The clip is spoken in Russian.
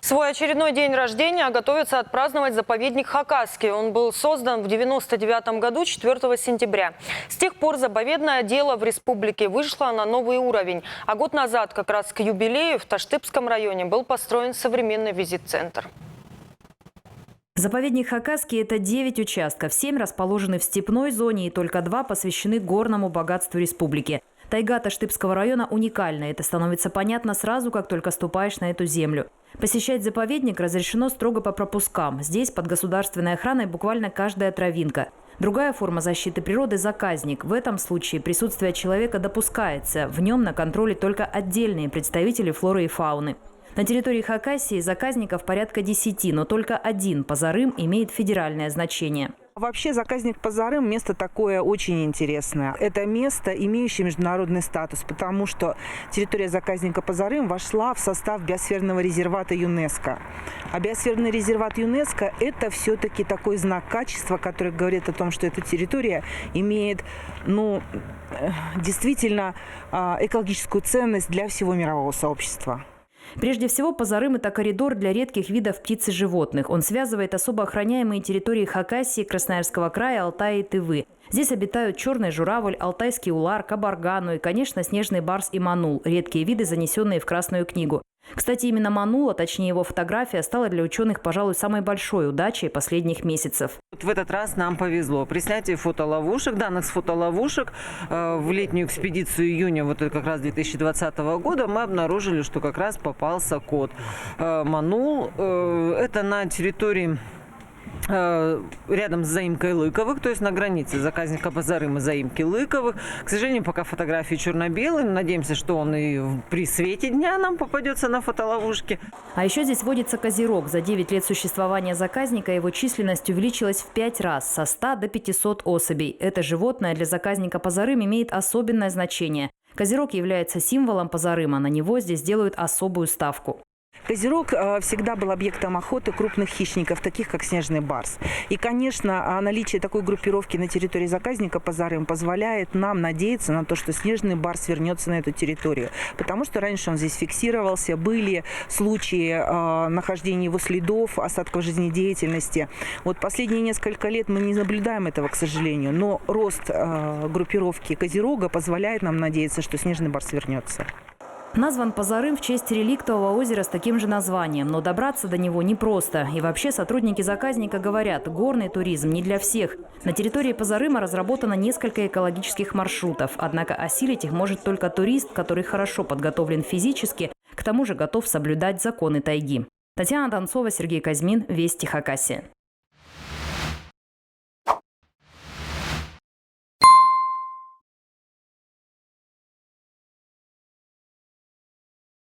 Свой очередной день рождения готовится отпраздновать заповедник Хакасский. Он был создан в 1999 году, 4 сентября. С тех пор заповедное дело в республике вышло на новый уровень. А год назад, как раз к юбилею, в Таштыбском районе был построен современный визит-центр. Заповедник Хакасский – это 9 участков. 7 расположены в степной зоне и только 2 посвящены горному богатству республики. Тайга Таштыбского района уникальна. Это становится понятно сразу, как только ступаешь на эту землю. Посещать заповедник разрешено строго по пропускам. Здесь под государственной охраной буквально каждая травинка. Другая форма защиты природы – заказник. В этом случае присутствие человека допускается. В нем на контроле только отдельные представители флоры и фауны. На территории Хакасии заказников порядка 10, но только один – Пазарым имеет федеральное значение. Вообще заказник Пазарым – место такое очень интересное. Это место, имеющее международный статус, потому что территория заказника Пазарым вошла в состав биосферного резервата ЮНЕСКО. А биосферный резерват ЮНЕСКО – это все-таки такой знак качества, который говорит о том, что эта территория имеет, действительно экологическую ценность для всего мирового сообщества. Прежде всего, Пазарым – это коридор для редких видов птиц и животных. Он связывает особо охраняемые территории Хакасии, Красноярского края, Алтая и Тывы. Здесь обитают черный журавль, алтайский улар, кабарга, ну и, конечно, снежный барс и манул – редкие виды, занесенные в Красную книгу. Кстати, именно манул, а точнее его фотография, стала для ученых, пожалуй, самой большой удачей последних месяцев. В этот раз нам повезло. При снятии фотоловушек, данных с фотоловушек в летнюю экспедицию июня, вот как раз 2020 года, мы обнаружили, что как раз попался кот. Манул – это на территории рядом с заимкой Лыковых, то есть на границе заказника Пазарым и заимки Лыковых. К сожалению, пока фотографии черно-белые. Надеемся, что он и при свете дня нам попадется на фотоловушке. А еще здесь водится козерог. За 9 лет существования заказника его численность увеличилась в 5 раз, со 100 до 500 особей. Это животное для заказника Пазарым имеет особенное значение. Козерог является символом Пазарыма. На него здесь делают особую ставку. Козерог всегда был объектом охоты крупных хищников, таких как снежный барс. И, конечно, наличие такой группировки на территории заказника Пазарым позволяет нам надеяться на то, что снежный барс вернется на эту территорию. Потому что раньше он здесь фиксировался, были случаи нахождения его следов, осадков жизнедеятельности. Вот последние несколько лет мы не наблюдаем этого, к сожалению. Но рост группировки козерога позволяет нам надеяться, что снежный барс вернется. Назван Пазарым в честь реликтового озера с таким же названием, но добраться до него непросто. И вообще сотрудники заказника говорят, горный туризм не для всех. На территории Пазарыма разработано несколько экологических маршрутов. Однако осилить их может только турист, который хорошо подготовлен физически, к тому же готов соблюдать законы тайги. Татьяна Донцова, Сергей Казьмин, Вести Хакасия.